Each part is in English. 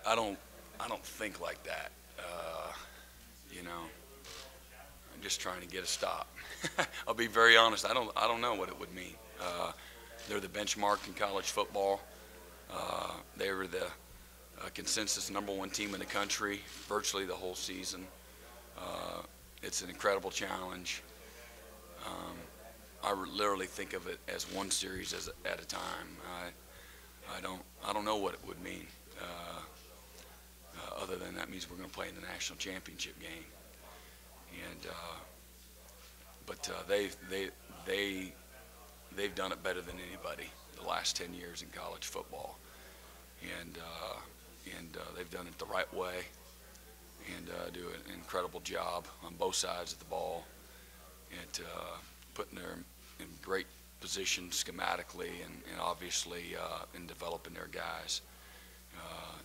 I don't think like that. You know, I'm just trying to get a stop. I'll be very honest. I don't know what it would mean. They're the benchmark in college football. They were the consensus #1 team in the country virtually the whole season. It's an incredible challenge. Um, I literally think of it as one series at a time. I don't know what it would mean. Other than that means we're going to play in the national championship game. And but they've done it better than anybody the last 10 years in college football, and they've done it the right way, and do an incredible job on both sides of the ball, and putting them in great position schematically and obviously in developing their guys.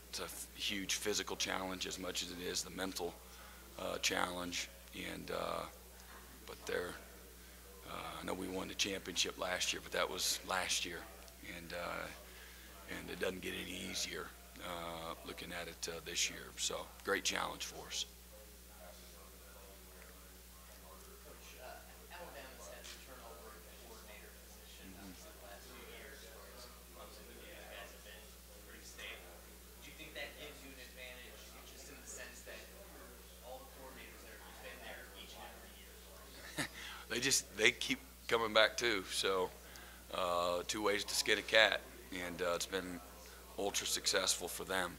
It's a huge physical challenge as much as it is the mental challenge, and but I know we won the championship last year, but that was last year, and it doesn't get any easier looking at it this year. So great challenge for us. Alabama's had some turnover at the coordinator position the last few years, whereas Clemson, you guys have been pretty stable. Do you think that gives you an advantage, just in the sense that all the coordinators that have been there each and every year? They keep coming back too. So two ways to skin a cat, and it's been ultra successful for them.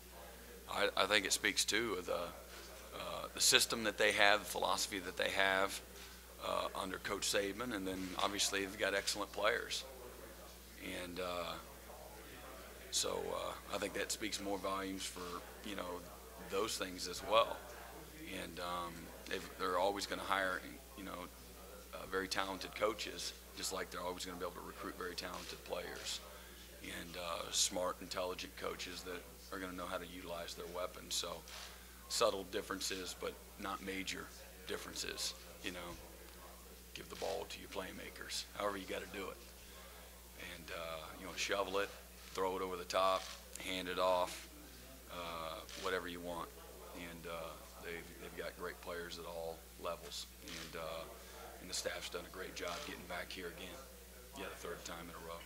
I think it speaks to the system that they have, the philosophy that they have under Coach Saban, and then obviously they've got excellent players. And so I think that speaks more volumes for those things as well. And they're always going to hire very talented coaches, just like they're always going to be able to recruit very talented players and smart, intelligent coaches that are going to know how to utilize their weapons. So subtle differences, but not major differences. Give the ball to your playmakers, however you got to do it. And shovel it, throw it over the top, hand it off, whatever you want. And they've got great players at all levels. And the staff's done a great job getting back here again. Yeah, the third time in a row.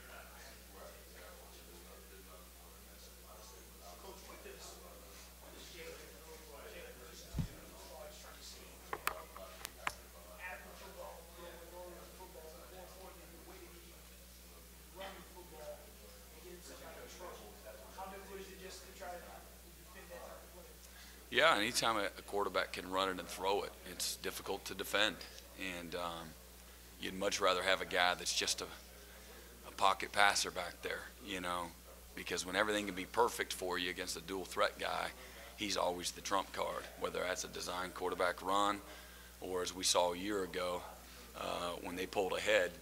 Yeah, anytime a quarterback can run it and throw it, it's difficult to defend. And you'd much rather have a guy that's just a pocket passer back there, because when everything can be perfect for you against a dual threat guy, he's always the trump card, whether that's a design quarterback run or, as we saw a year ago, when they pulled ahead,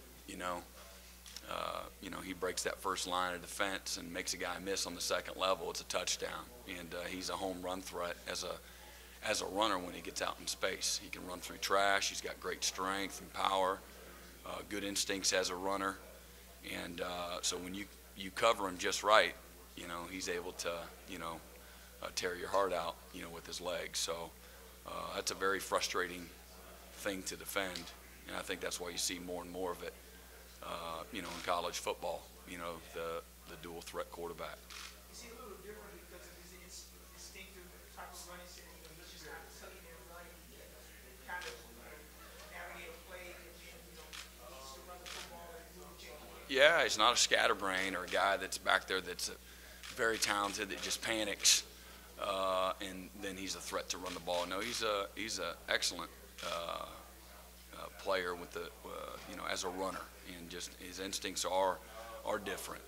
he breaks that first line of defense and makes a guy miss on the second level. It's a touchdown, and he's a home run threat as a runner when he gets out in space. He can run through trash. He's got great strength and power, good instincts as a runner, and so when you cover him just right, he's able to tear your heart out with his legs. So that's a very frustrating thing to defend, and I think that's why you see more and more of it. In college football, the dual threat quarterback. Is he a little different because of his instinctive type of running? He's just kind of tucking and running, kind of navigate a play, and then needs to run the football and move change. Yeah, he's not a scatterbrain or a guy that's back there that's very talented that just panics, and then he's a threat to run the ball. No, he's a excellent player with the as a runner, and just his instincts are different,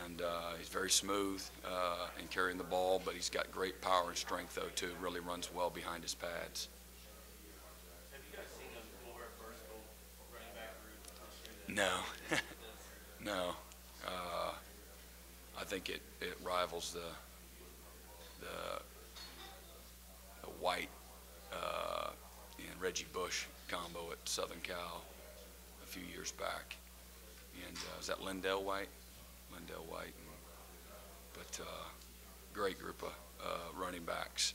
and he's very smooth in carrying the ball, but he's got great power and strength though too. Really runs well behind his pads. Have you guys seen a more versatile running back route? No, no. I think it rivals the White and Reggie Bush combo at Southern Cal a few years back. And is that Lindell White? But great group running backs.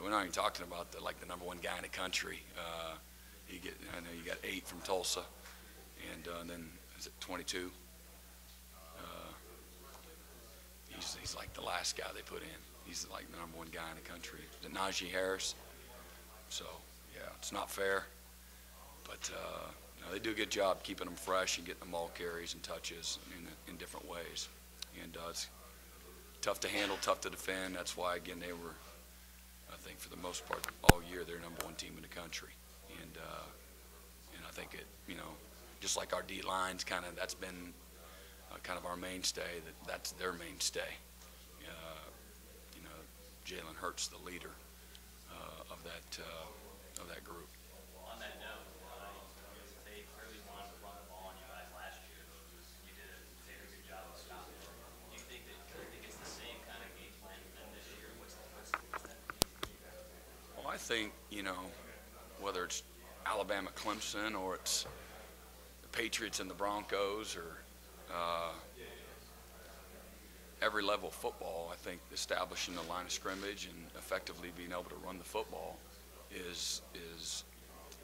We're not even talking about the number one guy in the country. I know you got 8 from Tulsa, and then is it 22? He's like the last guy they put in. He's like the number one guy in the country. The Najee Harris. So yeah, it's not fair, but they do a good job keeping them fresh and getting them all carries and touches in different ways. And it's tough to handle, tough to defend. That's why, again, they were, I think, for the most part, all year, they're number one team in the country. And I think just like our D lines, that's been kind of our mainstay. That's their mainstay. Jalen Hurts, the leader of that group. On that note, they clearly wanted to run the ball on you guys last year. You did a good job of stopping it. Do you think it's the same kind of game plan for them this year? What's that mean? Well, I think, whether it's Alabama, Clemson, or it's the Patriots and the Broncos, or every level of football, I think establishing the line of scrimmage and effectively being able to run the football is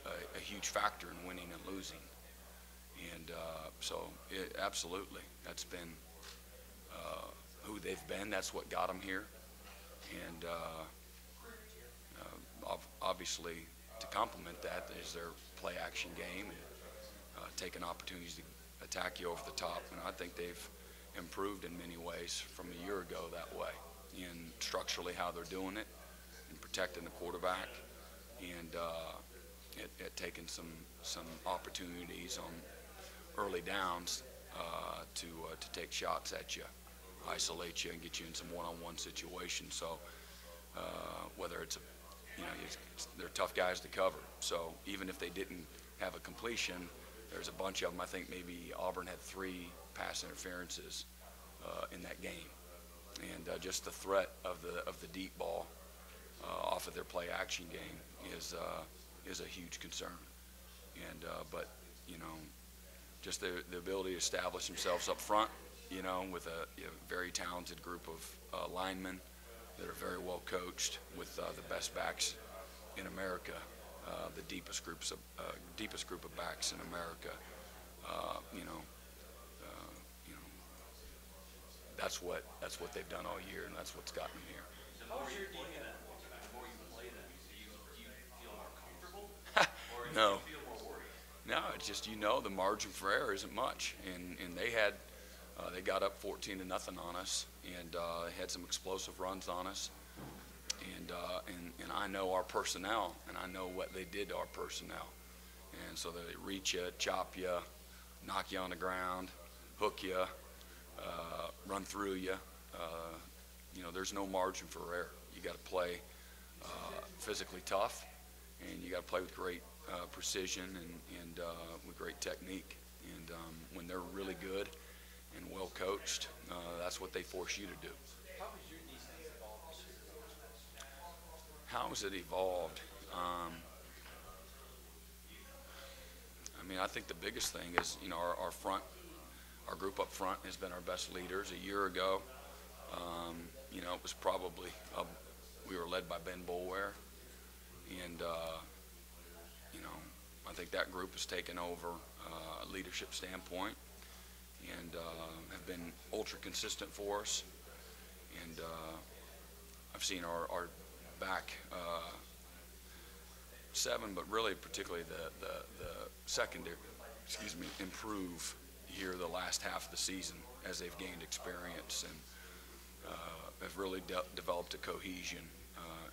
a huge factor in winning and losing. And so absolutely, that's been who they've been. That's what got them here. And obviously, to complement that is their play action game and taking opportunities to attack you over the top. And I think they've improved in many ways from a year ago that way, in structurally how they're doing it, and protecting the quarterback, and at taking some opportunities on early downs to take shots at you, isolate you, and get you in some one-on-one situations. So whether it's they're tough guys to cover. So even if they didn't have a completion, there's a bunch of them. I think maybe Auburn had 3 pass interferences in that game, and just the threat of the deep ball off of their play action game is a huge concern. And but just the ability to establish themselves up front, with a very talented group of linemen that are very well coached, with the best backs in America, the deepest group of backs in America. That's what they've done all year, and that's what's gotten them here. The more you play them, do you feel more comfortable? Or do No. you feel more worried? No, it's just the margin for error isn't much, and they got up 14-0 on us, and had some explosive runs on us, and I know our personnel, and I know what they did to our personnel, and so they reach you, chop you, knock you on the ground, hook you, run through you. There's no margin for error. You got to play physically tough, and you got to play with great precision and with great technique. And when they're really good and well coached, that's what they force you to do. How has your defense evolved this year? How has it evolved? I think the biggest thing is our group up front has been our best leaders. A year ago, it was probably we were led by Ben Boulware, and I think that group has taken over a leadership standpoint and have been ultra consistent for us. And I've seen our back 7, but really particularly the secondary, improve here the last half of the season as they've gained experience and have really developed a cohesion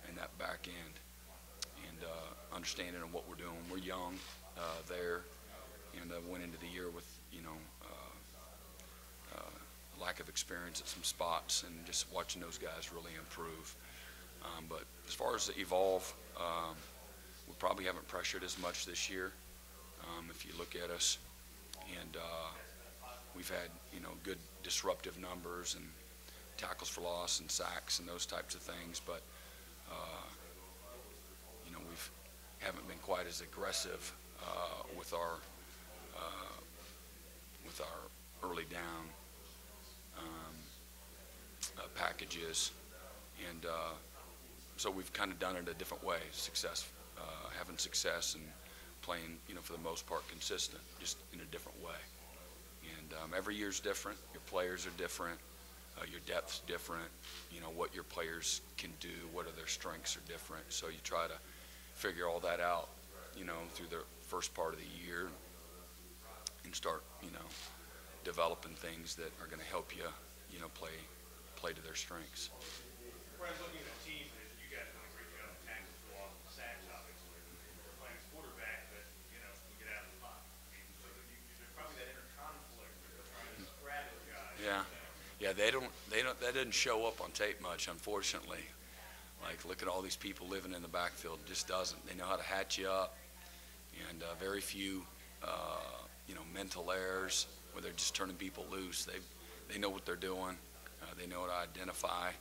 in that back end and understanding of what we're doing. We're young there, and went into the year with lack of experience at some spots, and just watching those guys really improve. But as far as the evolve, we probably haven't pressured as much this year. If you look at us, and we've had good disruptive numbers and tackles for loss and sacks and those types of things, but we haven't been quite as aggressive with our early down packages, And so we've kind of done it a different way, having success and playing, for the most part, consistent, just in a different way. And every year's different. Your players are different. Your depth's different. What your players can do, what are their strengths are different. So you try to figure all that out, through the first part of the year and start, developing things that are going to help you, play to their strengths. Brent, looking at a team that you guys done a great job of tackling for loss and sacks, obviously. We're playing a quarterback that, can get out of the pocket. I mean, so there's probably that inner conflict of trying to strategize. Yeah. Yeah, that didn't show up on tape much, unfortunately. Like, look at all these people living in the backfield. It just doesn't. They know how to hatch you up, and very few, mental errors where they're just turning people loose. They know what they're doing. They know how to identify,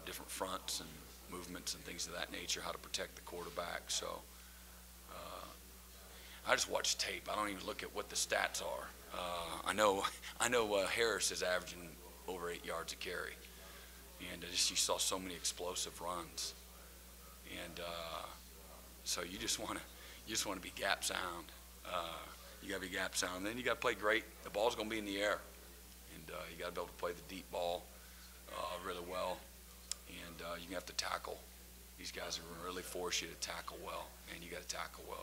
different fronts and movements and things of that nature, how to protect the quarterback. So I just watch tape. I don't even look at what the stats are. I know Harris is averaging over 8 yards a carry, and you saw so many explosive runs, and so you just want to be gap sound. You got to be gap sound. And then you got to play great. The ball's going to be in the air, and you got to be able to play the deep ball really well, and you have to tackle. These guys are going to really force you to tackle well, and you got to tackle well.